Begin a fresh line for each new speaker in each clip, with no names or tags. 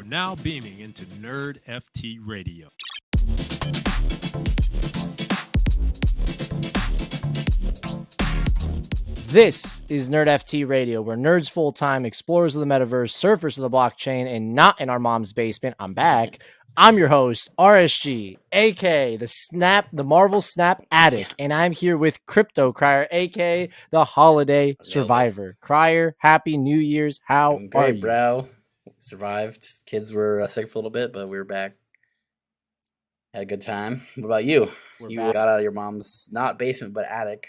now beaming into Nerd FT Radio.
This is Nerd FT Radio, where nerds full-time, explorers of the metaverse, surfers of the blockchain, and not in our mom's basement. I'm back. I'm your host, RSG, aka the Marvel Snap Addict, and I'm here with Crypto Crier, aka the Holiday Survivor. Crier, Happy New Year's. How
Doing great,
are you?
bro? Survived. Kids were sick for a little bit, but we were back. Had a good time. What about you? You
back.
got out of your mom's, not basement, but attic.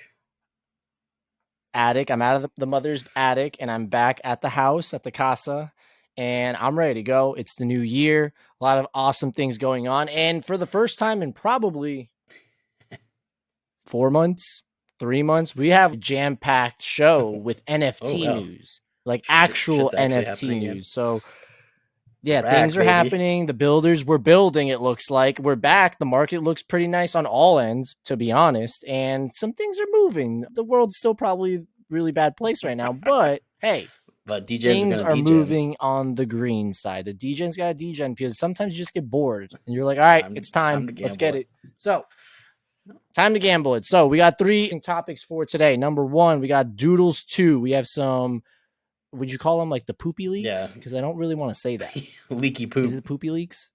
I'm out of the mother's attic, and I'm back at the house, at the casa, and I'm ready to go. It's the new year. A lot of awesome things going on. And for the first time in probably 4 months, 3 months, we have a jam-packed show with NFT news, like actual NFT news. So, yeah, things are happening. The builders were building, it looks like. We're back. The market looks pretty nice on all ends, to be honest. And some things are moving. The world's still probably a really bad place right now. But, hey, things are moving on the green side. The DGen's got a DGen because sometimes you just get bored. And you're like, all right, it's time. Let's get it. So, time to gamble it. So, we got 3 topics for today. Number 1, we got Doodles 2. We have some... Would you call them like the poopy leaks?
Yeah.
Because I don't really want to say that.
Leaky poop.
Is it poopy leaks?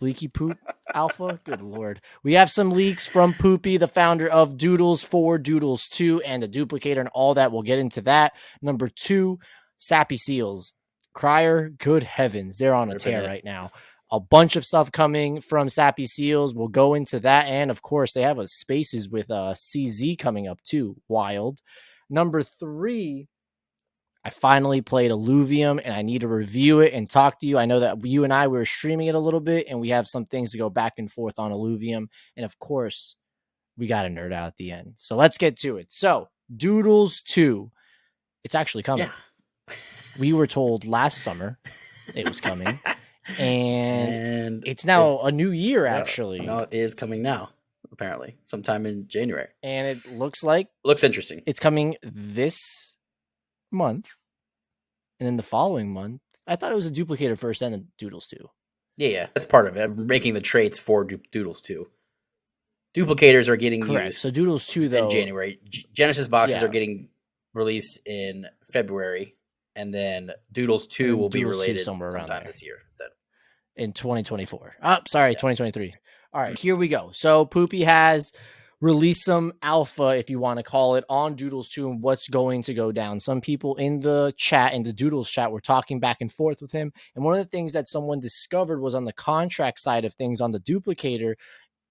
Leaky poop alpha? Good Lord. We have some leaks from Poopy, the founder of Doodles 4, Doodles 2, and a duplicator and all that. We'll get into that. Number 2, Sappy Seals. Crier, good heavens. They're on a tear right now. A bunch of stuff coming from Sappy Seals. We'll go into that. And of course, they have a Spaces with CZ coming up too. Wild. Number 3, I finally played Illuvium, and I need to review it and talk to you. I know that you and I were streaming it a little bit, and we have some things to go back and forth on Illuvium. And, of course, we got to nerd out at the end. So let's get to it. So, Doodles 2. It's actually coming. Yeah. We were told last summer it was coming. And it's now a new year, actually.
No, it is coming now, apparently, sometime in January.
And it looks like...
Looks interesting.
It's coming this month, and then the following month. I thought it was a duplicator first and then Doodles 2.
Yeah, that's part of it. I'm making the traits for Doodles 2. Duplicators are getting used.
So Doodles 2, though,
in January. Genesis boxes are getting released in February, and then Doodles 2 will be related sometime this year.
In 2024. 2023. All right, here we go. So Poopy has release some alpha, if you want to call it, on Doodles 2 and what's going to go down. Some people in the chat, in the Doodles chat, were talking back and forth with him. And one of the things that someone discovered was on the contract side of things, on the duplicator,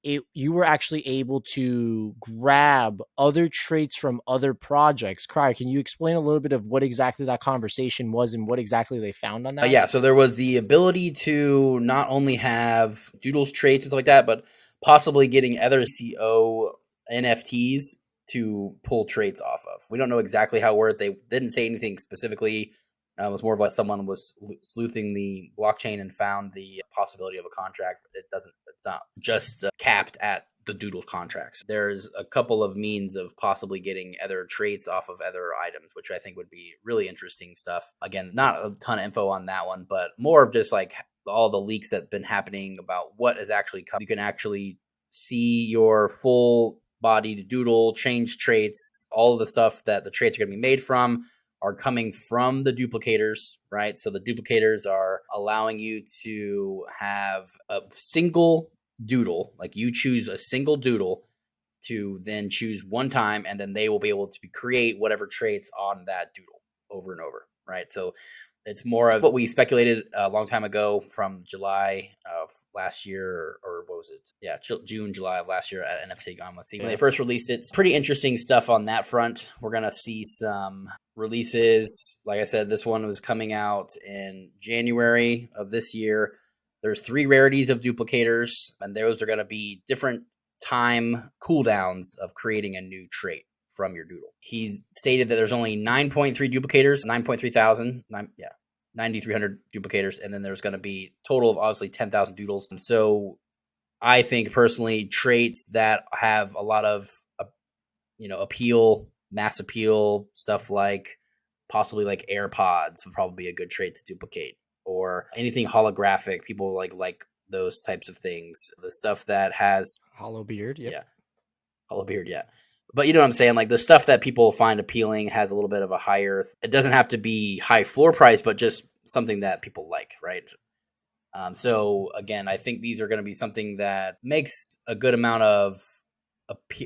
you were actually able to grab other traits from other projects. Crier, can you explain a little bit of what exactly that conversation was and what exactly they found on that?
Yeah, so there was the ability to not only have Doodles traits and stuff like that, but possibly getting other CO NFTs to pull traits off of. We don't know exactly how it worked. They didn't say anything specifically. It was more of like someone was sleuthing the blockchain and found the possibility of a contract. It's not just capped at the Doodles contracts. There's a couple of means of possibly getting other traits off of other items, which I think would be really interesting stuff. Again, not a ton of info on that one, but more of just like all the leaks that have been happening about what is actually coming. You can actually see your full body doodle, change traits, all of the stuff that the traits are going to be made from are coming from the duplicators, right? So the duplicators are allowing you to have a single doodle, like you choose a single doodle to then choose one time, and then they will be able to create whatever traits on that doodle over and over, right? So it's more of what we speculated a long time ago from July of last year, or what was it? Yeah, June, July of last year at NFT Gone. Let's see. When they first released it, it's pretty interesting stuff on that front. We're going to see some releases. Like I said, this one was coming out in January of this year. There's 3 rarities of duplicators, and those are going to be different time cooldowns of creating a new trait from your doodle. He stated that there's only 9.3 duplicators, 9,300 duplicators, and then there's going to be total of obviously 10,000 doodles. And so I think personally traits that have a lot of, appeal, mass appeal, stuff like possibly like AirPods would probably be a good trait to duplicate. or anything holographic. People like those types of things. The stuff that has
Hollow beard. Yep.
yeah, hollow beard, yeah. But you know what I'm saying? Like the stuff that people find appealing has a little bit of a higher. It doesn't have to be high floor price, but just something that people like, right? So again, I think these are going to be something that makes a good amount of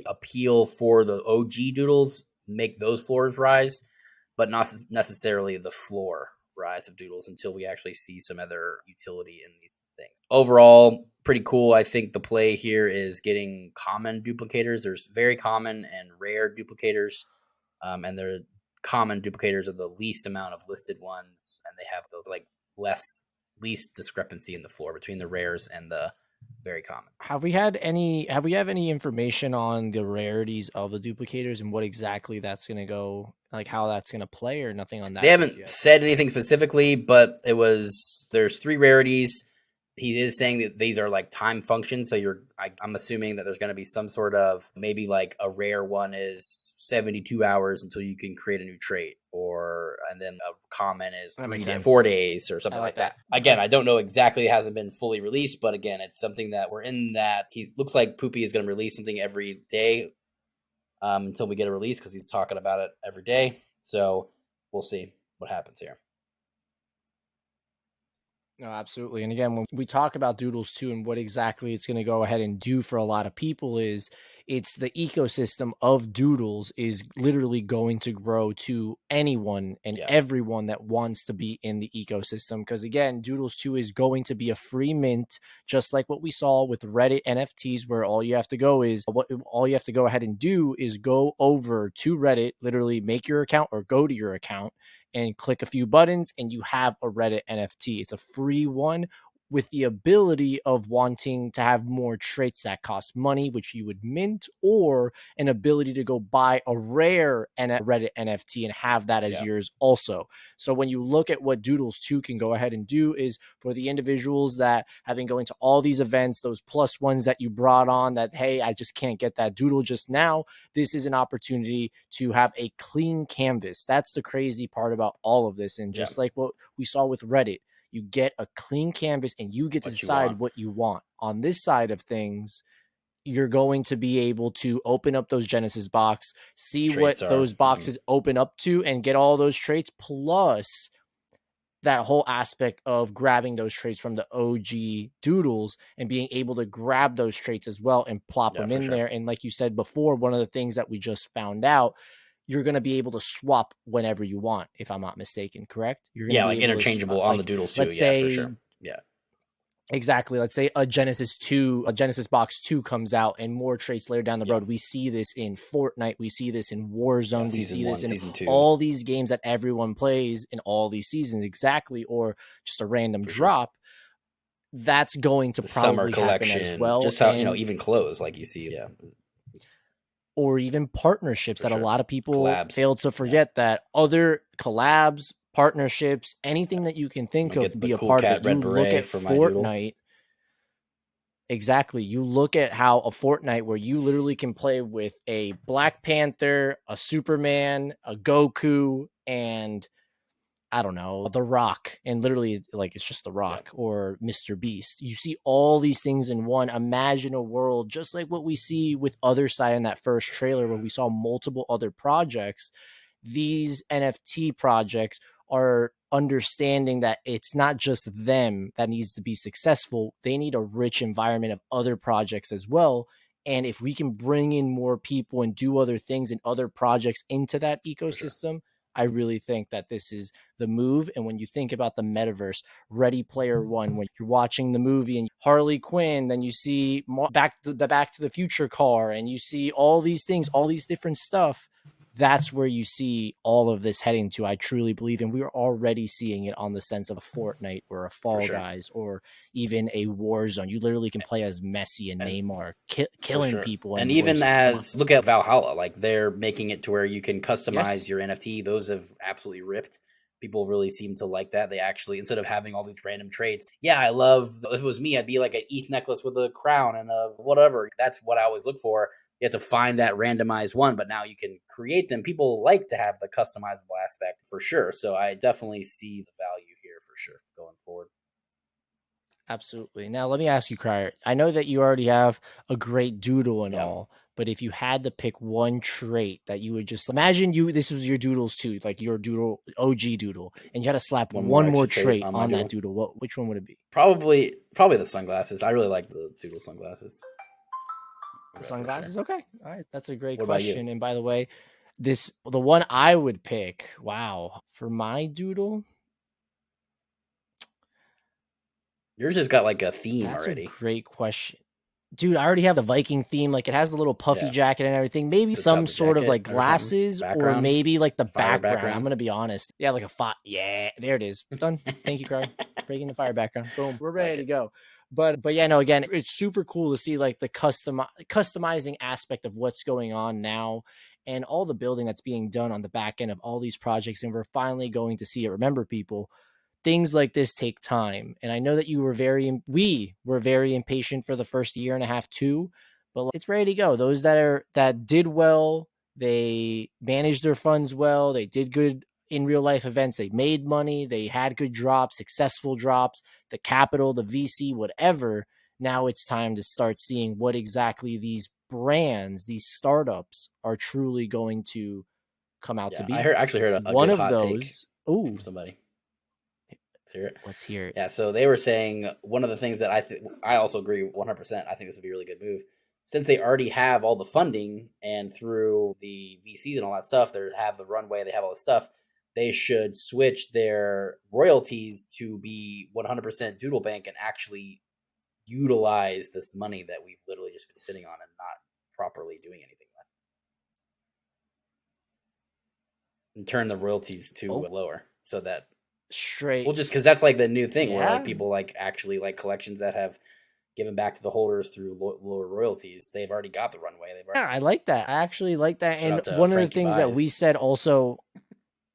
appeal for the OG Doodles, make those floors rise, but not necessarily the floor rise of Doodles until we actually see some other utility in these things. Overall, pretty cool. I think the play here is getting common duplicators. There's very common and rare duplicators, and they're common duplicators are the least amount of listed ones, and they have the least discrepancy in the floor between the rares and the very common.
Have we had any information on the rarities of the duplicators and what exactly that's going to go, like how that's going to play, or nothing on that?
They haven't said anything specifically, but there's 3 rarities. He is saying that these are like time functions. So I'm assuming that there's going to be some sort of, maybe like a rare one is 72 hours until you can create a new trait, and then a common is 4 days or something like that. Again, I don't know exactly. It hasn't been fully released, but again, it's something that we're in that he looks like Poopy is going to release something every day until we get a release, because he's talking about it every day. So we'll see what happens here.
No, absolutely. And again, when we talk about Doodles 2 and what exactly it's going to go ahead and do for a lot of people is it's the ecosystem of Doodles is literally going to grow to anyone and everyone that wants to be in the ecosystem. Because again, Doodles 2 is going to be a free mint, just like what we saw with Reddit NFTs, where all you have to go ahead and do is go over to Reddit, literally make your account or go to your account and click a few buttons and you have a Reddit NFT. It's a free one with the ability of wanting to have more traits that cost money, which you would mint, or an ability to go buy a rare Reddit NFT and have that as yours also. So when you look at what Doodles 2 can go ahead and do is for the individuals that have been going to all these events, those plus ones that you brought on that, hey, I just can't get that doodle just now. This is an opportunity to have a clean canvas. That's the crazy part about all of this. And just like what we saw with Reddit, you get a clean canvas and you get to decide what you want. On this side of things, you're going to be able to open up those Genesis box, see what those boxes open up to, and get all those traits, plus that whole aspect of grabbing those traits from the OG Doodles and being able to grab those traits as well and plop them in there. And like you said before, one of the things that we just found out, you're going to be able to swap whenever you want, if I'm not mistaken, correct? You're going to be
interchangeable on the Doodles too.
Let's say,
for sure. Yeah.
Exactly. Let's say a Genesis Box 2 comes out and more traits later down the road. We see this in Fortnite. We see this in Warzone. We see this in all these games that everyone plays in all these seasons. Exactly. Or just a random drop. That's going to probably happen as well.
Just how, even clothes like you see. Yeah.
Or even partnerships that a lot of people fail to forget that other collabs, partnerships, anything that you can think of to be a part of it. You look at Fortnite. Exactly. You look at how a Fortnite where you literally can play with a Black Panther, a Superman, a Goku, and I don't know, The Rock, and literally like it's just The Rock or Mr. Beast. You see all these things in one. Imagine a world just like what we see with Other Side in that first trailer where we saw multiple other projects. These NFT projects are understanding that it's not just them that needs to be successful. They need a rich environment of other projects as well. And if we can bring in more people and do other things and other projects into that ecosystem, I really think that this is the move. And when you think about the metaverse, Ready Player One, when you're watching the movie and Harley Quinn, then you see Back to the Future car, and you see all these things, all these different stuff. That's where you see all of this heading to, I truly believe. And we're already seeing it on the sense of a Fortnite or a Fall Guys or even a Warzone. You literally can play as Messi and Neymar, killing people.
And even look at Valhalla, like they're making it to where you can customize your NFT. Those have absolutely ripped. People really seem to like that. They actually, instead of having all these random traits, I love, if it was me, I'd be like an ETH necklace with a crown and a whatever. That's what I always look for. You have to find that randomized one, but now you can create them. People like to have the customizable aspect for sure. So I definitely see the value here for sure going forward.
Absolutely. Now, let me ask you, Crier. I know that you already have a great doodle and
Yeah.
all, but if you had to pick one trait that you would just imagine this was your doodles too, like your doodle, OG doodle, and you had to slap one more trait on that doodle, which one would it be?
Probably the sunglasses. I really like the doodle sunglasses.
The sunglasses? Sure. Okay. All right. That's a great
What
question. And by the way, the one I would pick, wow, for my doodle.
Yours just got like a theme already.
That's a great question. Dude, I already have the Viking theme. Like, it has the little puffy jacket and everything. Maybe some sort of like glasses or maybe like the background. I'm going to be honest. Yeah, like yeah, there it is. Done. Thank you, Cry. Breaking the fire background. Boom. We're ready to go. But yeah, no, again, it's super cool to see like the customizing aspect of what's going on now and all the building that's being done on the back end of all these projects. And we're finally going to see it. Remember, people, things like this take time. And I know that we were very impatient for the first year and a half too, but it's ready to go. Those that did well, they managed their funds well, they did good in real life events, they made money, they had good drops, successful drops, the capital, the VC, whatever. Now it's time to start seeing what exactly these brands, these startups are truly going to come out to be.
I actually heard a
one
good
of
hot
those
take from somebody.
Let's hear it.
Yeah, so they were saying one of the things that I also agree 100%. I think this would be a really good move. Since they already have all the funding and through the VCs and all that stuff, they have the runway, they have all the stuff, they should switch their royalties to be 100% Doodle Bank and actually utilize this money that we've literally just been sitting on and not properly doing anything with. And turn the royalties to lower so that
straight.
Well, just because that's like the new thing where like people like actually like collections that have given back to the holders through lower royalties. They've already got the runway.
I like that. I actually like that. And one of the things that we said also,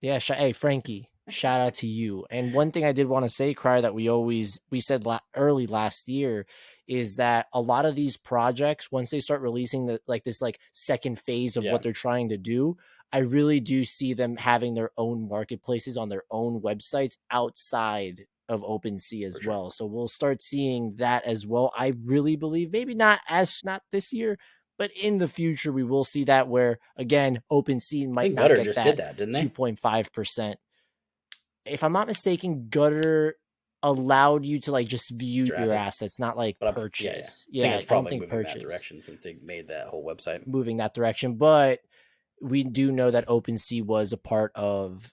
hey Frankie, shout out to you. And one thing I did want to say, Cry, that we said early last year is that a lot of these projects, once they start releasing this second phase of what they're trying to do, I really do see them having their own marketplaces on their own websites outside of OpenSea as well. So we'll start seeing that as well. I really believe maybe not this year, but in the future we will see that where again OpenSea might not get that 2.5%. If I'm not mistaken, Gutter allowed you to like just view your assets, not like purchase.
Yeah, I don't think purchase that direction since they made that whole website
moving that direction. But we do know that OpenSea was a part of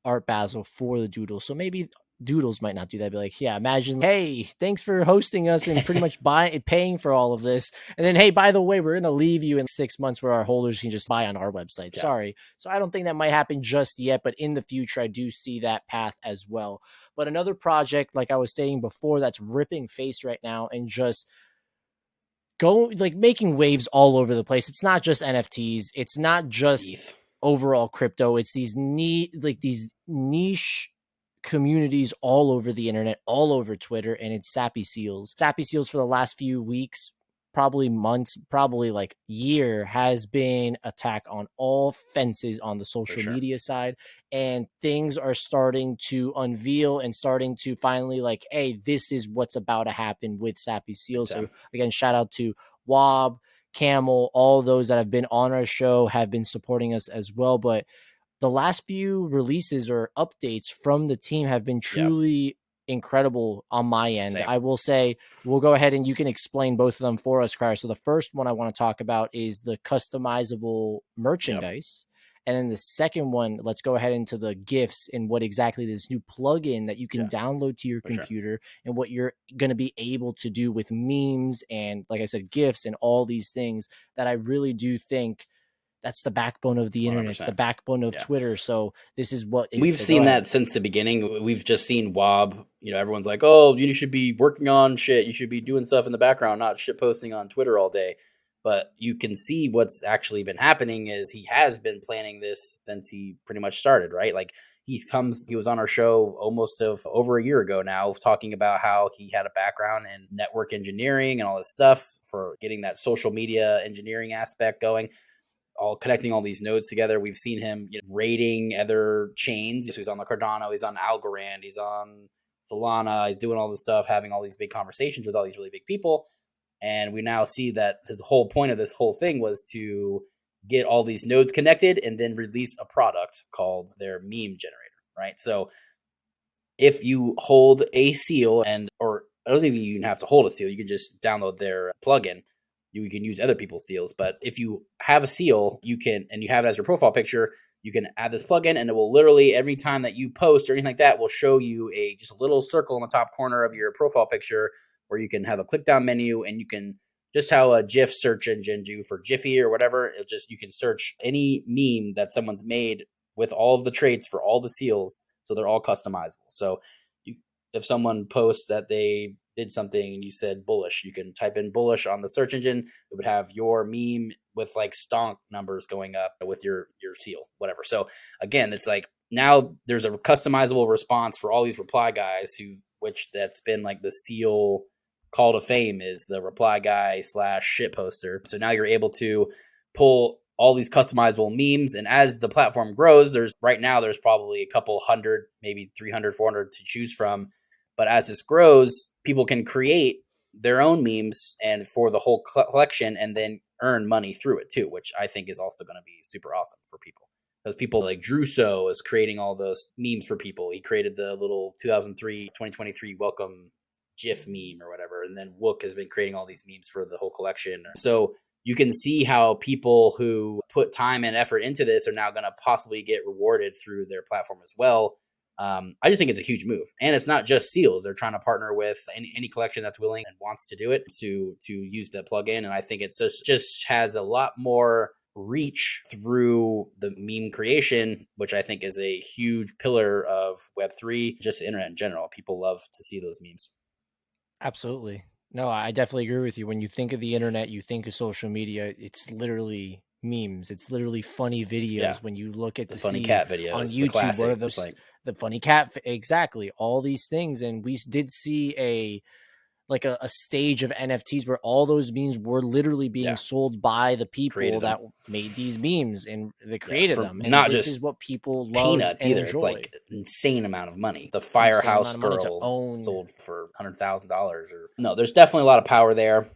Art Basel for the Doodles, so maybe Doodles might not do that. Be like, yeah, imagine, hey, thanks for hosting us and pretty much paying for all of this, and then hey, by the way, we're gonna leave you in 6 months where our holders can just buy on our website. Sorry. So I don't think that might happen just yet, but in the future I do see that path as well. But another project, like I was saying before, that's ripping face right now and just making waves all over the place. It's not just NFTs. It's not just overall crypto. It's these niche communities all over the internet, all over Twitter, and it's Sappy Seals. Sappy Seals for the last few weeks, probably months, probably like year, has been attack on all fences on the social media side, and things are starting to unveil and starting to finally like, hey, this is what's about to happen with Sappy Seals. So again, shout out to Wob, Camel, all those that have been on our show have been supporting us as well. But the last few releases or updates from the team have been truly incredible on my end. I will say, we'll go ahead and you can explain both of them for us, Crier. So the first one I want to talk about is the customizable merchandise. And then the second one, let's go ahead into the gifts and what exactly this new plugin that you can download to your computer and what you're going to be able to do with memes and, like I said, gifts and all these things that I really do think that's the backbone of the internet. 100%. It's the backbone of Twitter. So this is what
we've seen that since the beginning. We've just seen Wob. Everyone's like, "Oh, you should be working on shit. You should be doing stuff in the background, not shit posting on Twitter all day." But you can see what's actually been happening is he has been planning this since he pretty much started, right? Like he was on our show almost over a year ago now, talking about how he had a background in network engineering and all this stuff for getting that social media engineering aspect going. All connecting all these nodes together. We've seen him raiding other chains. So he's on the Cardano, he's on Algorand, he's on Solana. He's doing all this stuff, having all these big conversations with all these really big people. And we now see that the whole point of this whole thing was to get all these nodes connected and then release a product called their meme generator, right? So if you hold a seal or I don't think you even have to hold a seal, you can just download their plugin. You can use other people's seals, but if you have a seal, you have it as your profile picture, you can add this plugin and it will literally every time that you post or anything like that will show you just a little circle in the top corner of your profile picture where you can have a click down menu and you can just how a GIF search engine do for Jiffy or whatever. You can search any meme that someone's made with all of the traits for all the seals. So they're all customizable. So if someone posts that they did something and you said bullish, you can type in bullish on the search engine. It would have your meme with like stonk numbers going up with your seal, whatever. So again, it's like now there's a customizable response for all these reply guys which that's been like the seal call to fame is the reply guy / shit poster. So now you're able to pull all these customizable memes. And as the platform grows, there's probably a couple hundred, maybe 300, 400 to choose from. But as this grows, people can create their own memes and for the whole collection and then earn money through it too, which I think is also going to be super awesome for people. Because people like Druso is creating all those memes for people. He created the little 2023 welcome GIF meme or whatever. And then Wook has been creating all these memes for the whole collection. So you can see how people who put time and effort into this are now going to possibly get rewarded through their platform as well. I just think it's a huge move, and it's not just seals. They're trying to partner with any collection that's willing and wants to do it to use the plugin. And I think it's just has a lot more reach through the meme creation, which I think is a huge pillar of Web3, just the internet in general. People love to see those memes.
Absolutely. No, I definitely agree with you. When you think of the internet, you think of social media, it's literally memes. It's literally funny videos. When you look at
the funny cat videos
on YouTube, what are those? The funny cat, exactly. All these things, and we did see a stage of NFTs where all those memes were literally being sold by the people that made these memes and they created them. And
not
this
just
is what people love and
either.
enjoy.
It's like insane amount of money. The Firehouse Girl sold for $100,000 or no. There's definitely a lot of power there.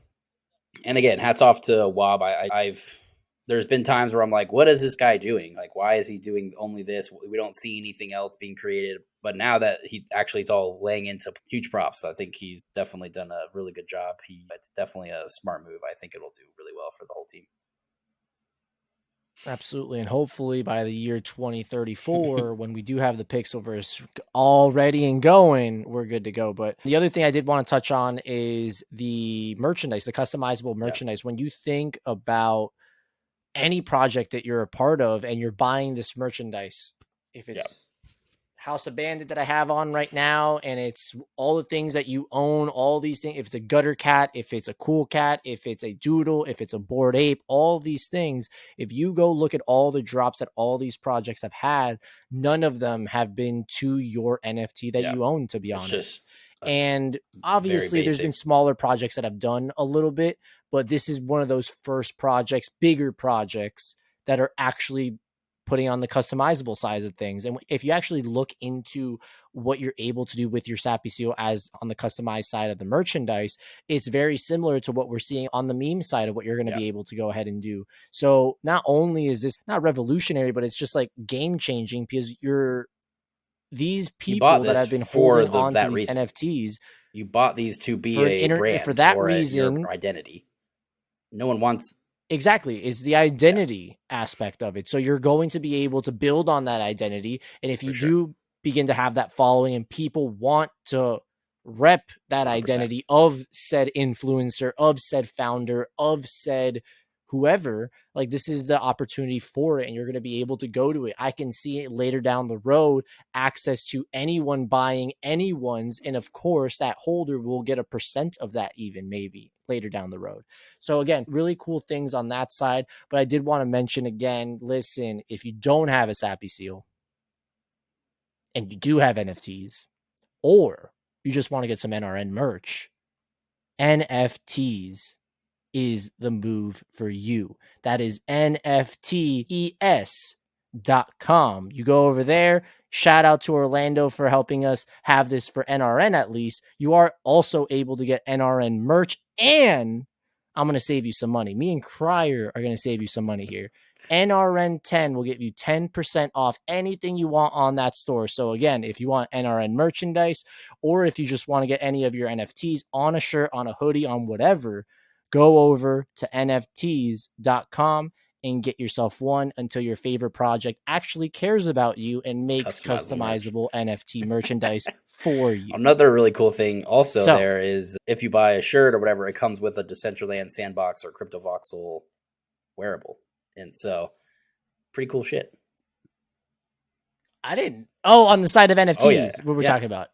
And again, hats off to Wob. There's been times where I'm like, what is this guy doing? Like, why is he doing only this? We don't see anything else being created. But now that it's all laying into huge props. I think he's definitely done a really good job. It's definitely a smart move. I think it'll do really well for the whole team.
Absolutely. And hopefully by the year 2034, when we do have the Pixelverse all ready and going, we're good to go. But the other thing I did want to touch on is the merchandise, the customizable merchandise. When you think about any project that you're a part of and you're buying this merchandise, if it's House of Bandit that I have on right now, and it's all the things that you own, all these things, if it's a gutter cat, if it's a cool cat, if it's a doodle, if it's a bored ape, all these things, if you go look at all the drops that all these projects have had, none of them have been to your NFT that you own, to be honest. And obviously there's been smaller projects that have done a little bit, but this is one of those first projects, bigger projects that are actually putting on the customizable side of things. And if you actually look into what you're able to do with your Sappy Seal as on the customized side of the merchandise, it's very similar to what we're seeing on the meme side of what you're going to be able to go ahead and do. So not only is this not revolutionary, but it's just like game changing because these people that have been holding on to these NFTs.
You bought these to be a brand
for that
or
reason,
your identity. No one wants.
Exactly. It's the identity aspect of it. So you're going to be able to build on that identity. And if you do begin to have that following and people want to rep that 100%. Identity of said influencer, of said founder, of said whoever, like this is the opportunity for it. And you're going to be able to go to it. I can see it later down the road, access to anyone buying anyone's. And of course that holder will get a % of that even maybe later down the road. So again, really cool things on that side. But I did want to mention again, listen, if you don't have a Sappy Seal and you do have NFTs, or you just want to get some NRN merch, NFTs is the move for you. That is NFTES.com. NFTs.com. You go over there. Shout out to Orlando for helping us have this for NRN at least. You are also able to get NRN merch, and I'm going to save you some money. Me and Crier are going to save you some money here. NRN10 will get you 10% off anything you want on that store. So again, if you want NRN merchandise, or if you just want to get any of your NFTs on a shirt, on a hoodie, on whatever, go over to NFTs.com and get yourself one until your favorite project actually cares about you and makes customizable NFT merchandise for you.
Another really cool thing also there is if you buy a shirt or whatever, it comes with a Decentraland Sandbox or CryptoVoxel wearable. And so pretty cool shit.
I didn't. Oh, on the side of NFTs,
Oh, yeah.
what we're talking about.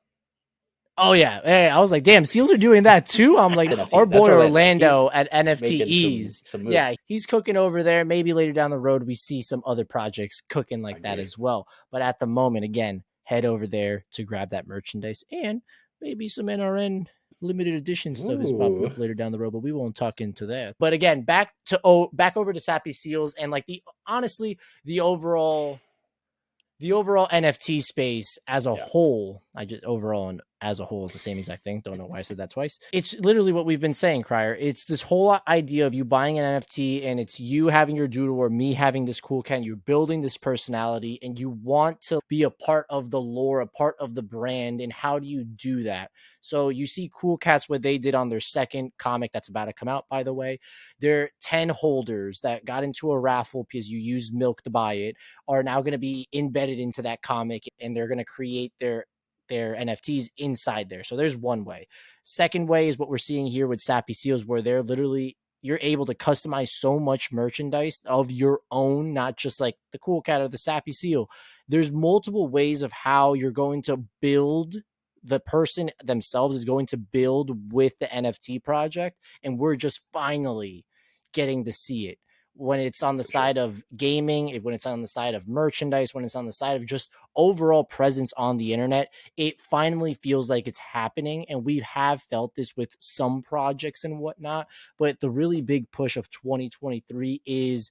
Oh, yeah. Hey, I was like, damn, Seals are doing that too. I'm like,
NFTs.
our boy Orlando
he's
at NFTs.
some moves.
Yeah, he's cooking over there. Maybe later down the road, we see some other projects cooking like that as well. But at the moment, again, head over there to grab that merchandise and maybe some NRN limited edition stuff is popping up later down the road, but we won't talk into that. But again, back over to Sappy Seals and like the overall NFT space as a whole, overall and as a whole is the same exact thing. Don't know why I said that twice. It's literally what we've been saying, Crier. It's this whole idea of you buying an NFT and it's you having your doodle or me having this cool cat. You're building this personality and you want to be a part of the lore, a part of the brand. And how do you do that? So you see Cool Cats, what they did on their second comic that's about to come out, by the way. They're 10 holders that got into a raffle because you used milk to buy it, are now going to be embedded into that comic and they're going to create their NFTs inside there. So there's one way. Second way is what we're seeing here with Sappy Seals, where they're literally, you're able to customize so much merchandise of your own, not just like the Cool Cat or the Sappy Seal. There's multiple ways of how you're going to build. The person themselves is going to build with the NFT project, and we're just finally getting to see it. When it's on the side of gaming, when it's on the side of merchandise, when it's on the side of just overall presence on the internet, it finally feels like it's happening. And we have felt this with some projects and whatnot, but the really big push of 2023 is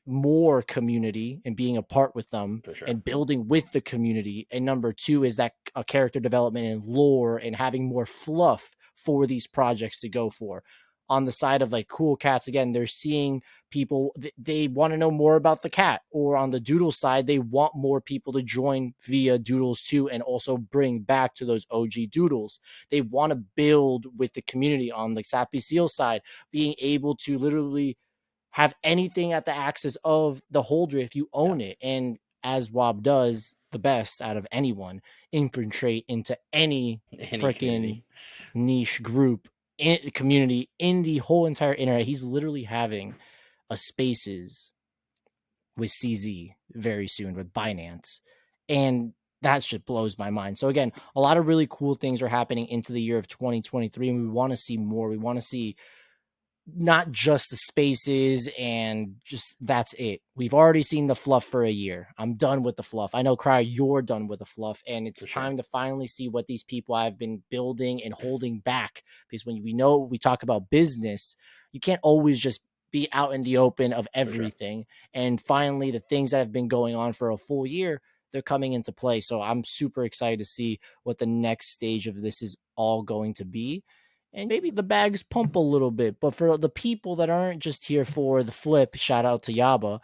more community and being a part with them and building with the community. And number two is that a character development and lore and having more fluff for these projects to go for. On the side of like Cool Cats, again, they're seeing people, they want to know more about the cat. Or on the Doodles side, they want more people to join via Doodles too and also bring back to those OG Doodles. They want to build with the community. On the Sappy Seal side, being able to literally have anything at the axis of the holder if you own it. And as Wob does the best out of anyone, infiltrate into any freaking niche group community in the whole entire internet. He's literally having a Spaces with CZ very soon with Binance, and that just blows my mind. So again, a lot of really cool things are happening into the year of 2023, and we want to see more. We want to see not just the Spaces and just that's it. We've already seen the fluff for a year. I'm done with the fluff. I know, Cry, you're done with the fluff, and it's time to finally see what these people have been building and holding back. Because when we talk about business, you can't always just be out in the open of everything. And finally, the things that have been going on for a full year, they're coming into play. So I'm super excited to see what the next stage of this is all going to be. And maybe the bags pump a little bit, but for the people that aren't just here for the flip, shout out to Yaba.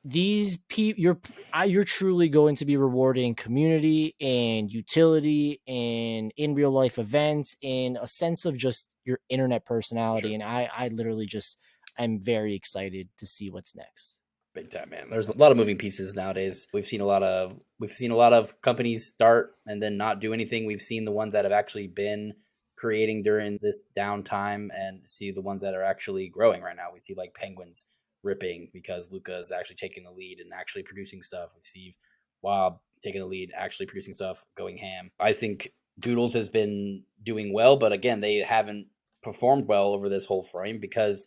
These people, you're truly going to be rewarding community and utility and in real life events and a sense of just your internet personality. And I literally just, I'm very excited to see what's next.
Big time, man. There's a lot of moving pieces nowadays. We've seen a lot of companies start and then not do anything. We've seen the ones that have actually been creating during this downtime and see the ones that are actually growing right now. We see like Penguins ripping because Luca is actually taking the lead and actually producing stuff. We see Wob taking the lead, actually producing stuff, going ham. I think Doodles has been doing well, but again, they haven't performed well over this whole frame because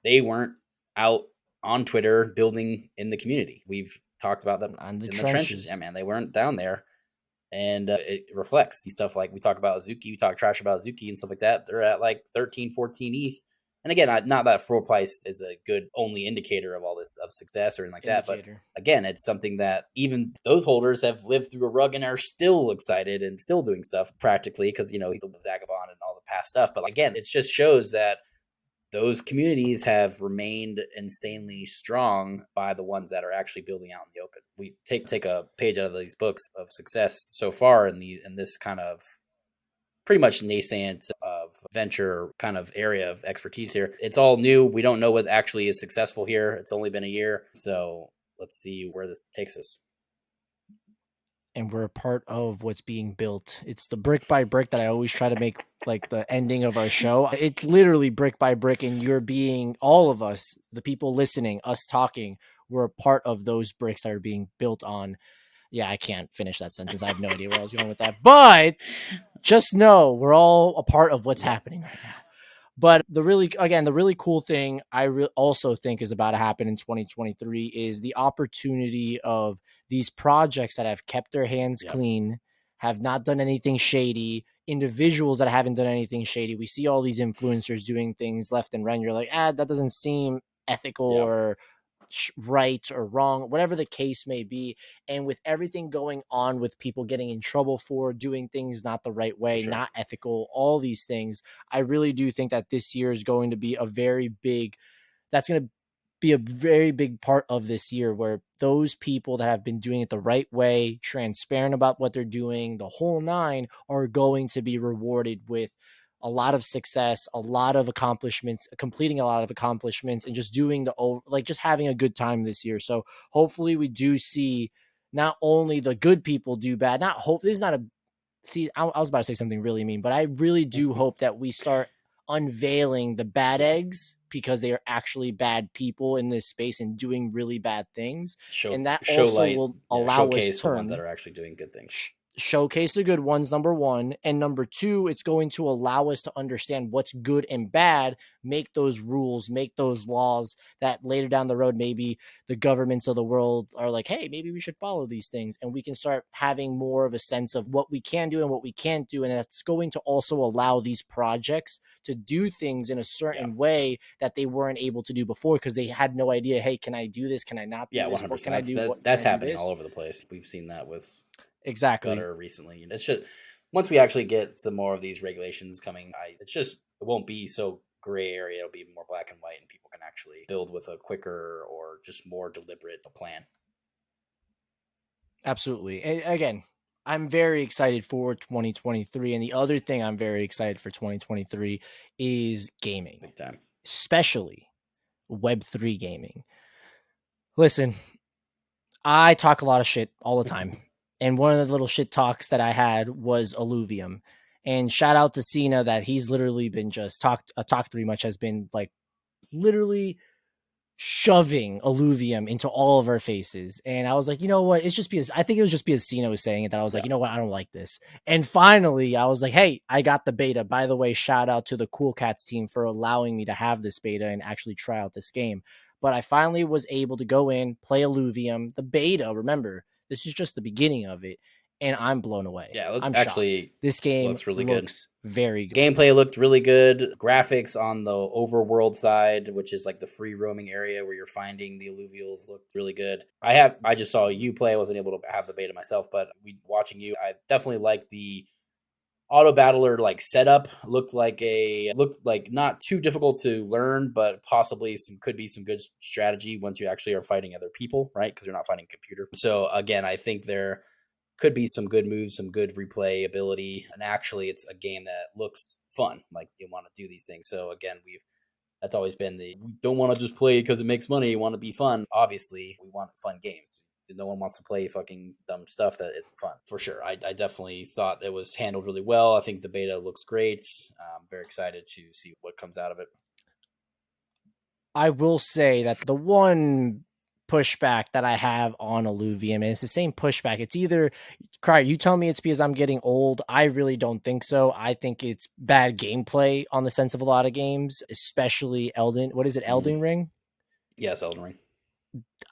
they weren't out on Twitter building in the community. We've talked about them
in the
trenches. Yeah, man, they weren't down there. And it reflects stuff like we talk about Azuki, we talk trash about Azuki and stuff like that. They're at like 13, 14 ETH And again, not that floor price is a good only indicator of all this of success or anything like that, but again, it's something that even those holders have lived through a rug and are still excited and still doing stuff practically because, the Zagabond and all the past stuff. But again, it just shows that those communities have remained insanely strong by the ones that are actually building out in the open. We take a page out of these books of success so far in this kind of pretty much nascent of venture kind of area of expertise here. It's all new. We don't know what actually is successful here. It's only been a year. So let's see where this takes us.
And we're a part of what's being built. It's the brick by brick that I always try to make like the ending of our show. It's literally brick by brick, and you're being, all of us, the people listening, us talking, we're a part of those bricks that are being built on. Yeah, I can't finish that sentence. I have no idea where I was going with that. But just know we're all a part of what's happening right now. But the really cool thing I also think is about to happen in 2023 is the opportunity of these projects that have kept their hands clean, have not done anything shady, individuals that haven't done anything shady. We see all these influencers doing things left and right. And you're like, that doesn't seem ethical or right or wrong, whatever the case may be. And with everything going on with people getting in trouble for doing things not the right way, not ethical, all these things, I really do think that this year is going to be that's going to be a very big part of this year, where those people that have been doing it the right way, transparent about what they're doing, the whole nine, are going to be rewarded with a lot of success, a lot of accomplishments, completing a lot of accomplishments, and just doing just having a good time this year. So hopefully we do see not only the good people do bad, this is not a, I was about to say something really mean, but I really do hope that we start unveiling the bad eggs, because they are actually bad people in this space and doing really bad things. And that also will allow us
the ones that are actually doing good things.
Showcase the good ones, number one. And number two, it's going to allow us to understand what's good and bad, make those rules, make those laws that later down the road, maybe the governments of the world are like, hey, maybe we should follow these things. And we can start having more of a sense of what we can do and what we can't do. And that's going to also allow these projects to do things in a certain way that they weren't able to do before, because they had no idea, hey, can I do this? Can I not do this?
100%.
What can I do?
That's happening all over the place. We've seen that with
Gutter
recently. It's just, once we actually get some more of these regulations coming, it won't be so gray area. It'll be more black and white, and people can actually build with a quicker or just more deliberate plan.
Absolutely. Again, I'm very excited for 2023. And the other thing I'm very excited for 2023 is gaming.
Big time.
Especially Web3 gaming. Listen, I talk a lot of shit all the time. And one of the little shit talks that I had was Illuvium. And shout out to Cena, that he's literally been just talk 3 much has been like literally shoving Illuvium into all of our faces. And I was like, you know what? It's just because I think it was just because Cena was saying it that I was like, you know what? I don't like this. And finally, I was like, hey, I got the beta. By the way, shout out to the Cool Cats team for allowing me to have this beta and actually try out this game. But I finally was able to go in, play Illuvium. The beta, remember, this is just the beginning of it. And I'm blown away.
Yeah,
I'm
actually
shocked. This game
looks really
good. Very good.
Gameplay looked really good. Graphics on the overworld side, which is like the free roaming area where you're finding the alluvials, looked really good. I just saw you play. I wasn't able to have the beta myself, but watching you, I definitely like the auto battler like setup. Looked like not too difficult to learn, but possibly could be some good strategy once you actually are fighting other people, right? Because you're not fighting a computer. So again, I think there could be some good moves, some good replay ability, and actually it's a game that looks fun. Like, you want to do these things. So again, that's always been we don't want to just play because it makes money. You want to be fun. Obviously, we want fun games. No one wants to play fucking dumb stuff that isn't fun, for sure. I definitely thought it was handled really well. I think the beta looks great. I'm very excited to see what comes out of it.
I will say that the one pushback that I have on Illuvium, and it's the same pushback. It's either, Crier, you tell me it's because I'm getting old. I really don't think so. I think it's bad gameplay on the sense of a lot of games, especially Elden Ring?
Yes, Elden Ring.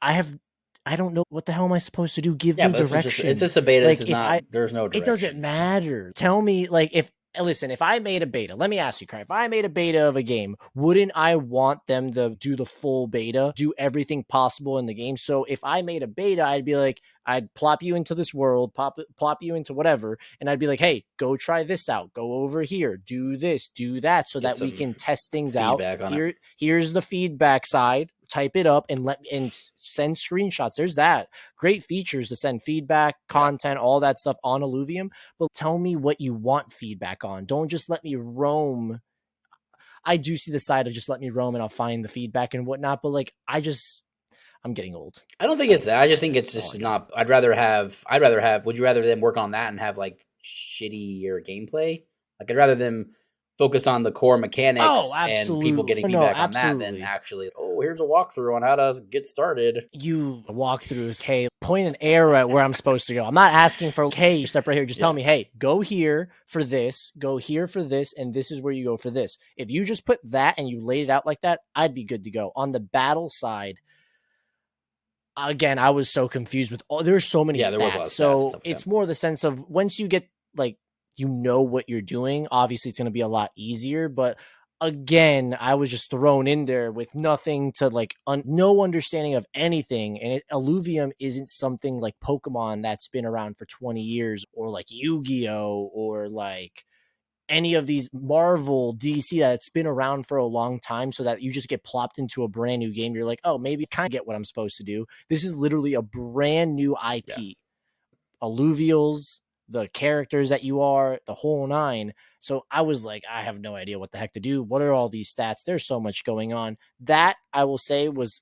I don't know, what the hell am I supposed to do? Give me direction.
It's just a beta. There's no direction.
It doesn't matter. Tell me, like, if listen, if I made a beta, let me ask you, Kai, if I made a beta of a game, wouldn't I want them to do the full beta, do everything possible in the game? So if I made a beta, I'd be like, I'd plop you into this world, plop you into whatever, and I'd be like, hey, go try this out, go over here, do this, do that, so
Get
that we
some
can test things out.
feedback on it.
Here's the feedback side. Type it up and send screenshots. There's that. Great features to send feedback, content, all that stuff on Illuvium. But tell me what you want feedback on. Don't just let me roam. I do see the side of just let me roam and I'll find the feedback and whatnot. But like, I'm getting old.
I don't think it's that. I just think it's just not. I'd rather have. Would you rather them work on that and have like shittier gameplay? Like I'd rather them focus on the core mechanics and people getting feedback on that than actually, here's a walkthrough on how to get started.
You walk through, hey, point an arrow at where I'm supposed to go. I'm not asking for, hey, you step right here. Just tell me, hey, go here for this, go here for this, and this is where you go for this. If you just put that and you laid it out like that, I'd be good to go. On the battle side, again, I was so confused with there's so many stats.
There was a lot of
so
stats,
it's more the sense of once you get like, you know what you're doing, obviously it's going to be a lot easier. But again, I was just thrown in there with nothing to like, no understanding of anything. And Illuvium isn't something like Pokemon that's been around for 20 years or like Yu-Gi-Oh! Or like any of these Marvel, DC that's been around for a long time, so that you just get plopped into a brand new game. You're like, oh, maybe I kind of get what I'm supposed to do. This is literally a brand new IP. Alluvials, the characters that you are, the whole nine. So I was like, I have no idea what the heck to do. What are all these stats? There's so much going on. That, I will say, was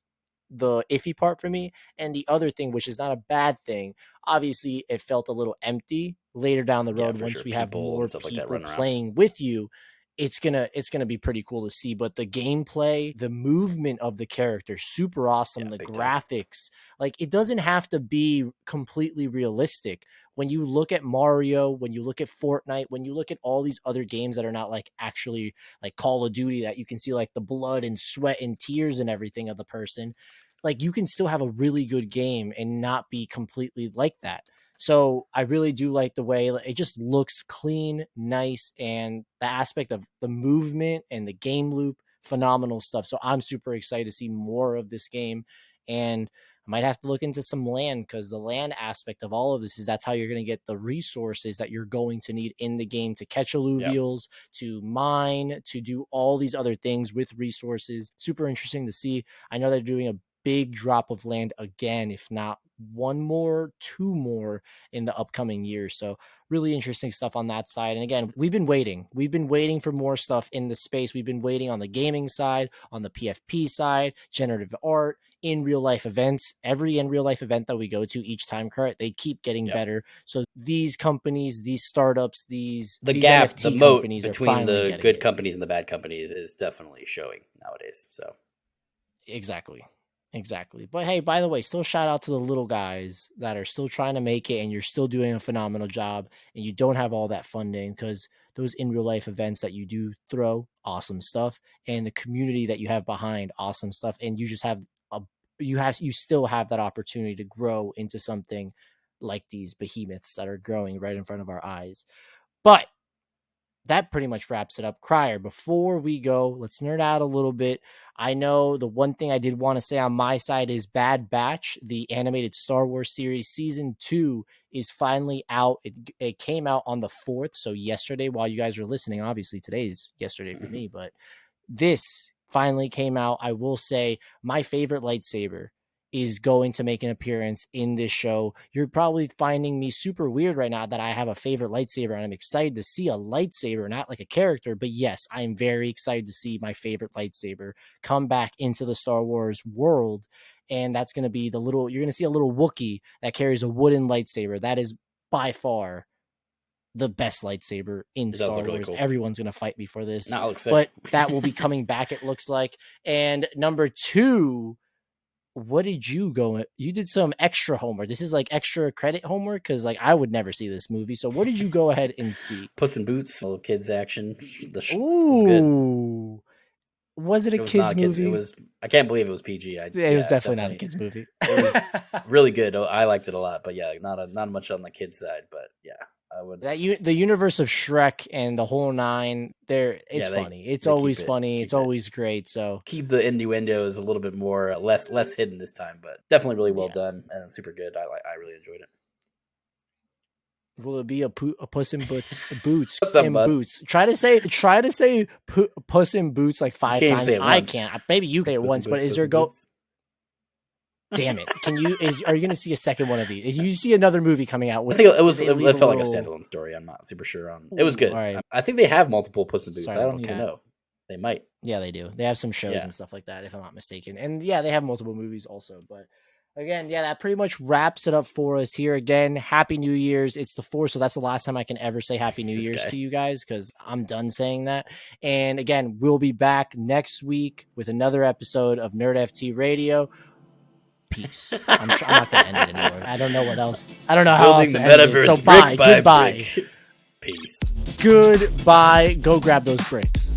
the iffy part for me. And the other thing, which is not a bad thing, obviously it felt a little empty later down the road. Once we have more people playing with you, it's gonna be pretty cool to see. But the gameplay, the movement of the character, super awesome. The graphics, like, it doesn't have to be completely realistic. When you look at Mario, when you look at Fortnite, when you look at all these other games that are not like actually like Call of Duty, that you can see like the blood and sweat and tears and everything of the person, like, you can still have a really good game and not be completely like that. So I really do like the way it just looks clean, nice, and the aspect of the movement and the game loop, phenomenal stuff. So I'm super excited to see more of this game. And I might have to look into some land, because the land aspect of all of this is that's how you're going to get the resources that you're going to need in the game to catch alluvials, to mine, to do all these other things with resources. Super interesting to see. I know they're doing a big drop of land again, if not one more, two more in the upcoming years. So really interesting stuff on that side. And again, we've been waiting for more stuff in the space. We've been waiting on the gaming side, on the PFP side, generative art, in real life events. Every in real life event that we go to each time, Kurt, they keep getting better. So these companies, these startups, the gap, NFT
the moat
companies
between the good companies and the bad companies is definitely showing nowadays. So
Exactly. But hey, by the way, still shout out to the little guys that are still trying to make it, and you're still doing a phenomenal job, and you don't have all that funding, because those in real life events that you do throw, awesome stuff, and the community that you have behind, awesome stuff. And you just have you still have that opportunity to grow into something like these behemoths that are growing right in front of our eyes. But that pretty much wraps it up. Crier, before we go, let's nerd out a little bit. I know the one thing I did want to say on my side is Bad Batch, the animated Star Wars series, season 2 is finally out. It came out on the 4th, so yesterday, while you guys are listening. Obviously today's yesterday for me, but this finally came out. I will say my favorite lightsaber is going to make an appearance in this show. You're probably finding me super weird right now that I have a favorite lightsaber, and I'm excited to see a lightsaber, not like a character. But yes, I am very excited to see my favorite lightsaber come back into the Star Wars world. And that's going to be you're going to see a little Wookiee that carries a wooden lightsaber. That is by far the best lightsaber in Star Wars. Really cool. Everyone's going to fight me for this, but that will be coming back, it looks like. And number 2, what did you go? You did some extra homework. This is like extra credit homework, because like I would never see this movie. So what did you go ahead and see?
Puss in Boots, little kids action.
Ooh, was it a kids movie?
It was. I can't believe it was PG.
It was definitely not a kids movie.
It was really good. I liked it a lot, but yeah, not much on the kids side. But yeah, would.
The universe of Shrek and the whole nine, it's funny. It's always funny. It's always great. So
keep the innuendos a little bit more less hidden this time, but definitely really well done and super good. I really enjoyed it.
Will it be a Puss in Boots? Boots in boots. Try to say Puss in Boots like 5 times. I can't. Maybe you can say it once, but is there Damn it! Are you going to see a second one of these? If you see another movie coming out,
I think it felt like a standalone story. I'm not super sure on. It was good.
Right.
I think they have multiple Puss in Boots. I don't even know. They might.
Yeah, they do. They have some shows and stuff like that, if I'm not mistaken. And yeah, they have multiple movies also. But again, yeah, that pretty much wraps it up for us here. Again, Happy New Year's. It's the 4th, so that's the last time I can ever say Happy New Year's to you guys because I'm done saying that. And again, we'll be back next week with another episode of Nerd FT Radio. Peace. I'm not going to end it anymore. I don't know what else. I don't know how else to end it. So bye. Goodbye.
Peace.
Goodbye. Go grab those bricks.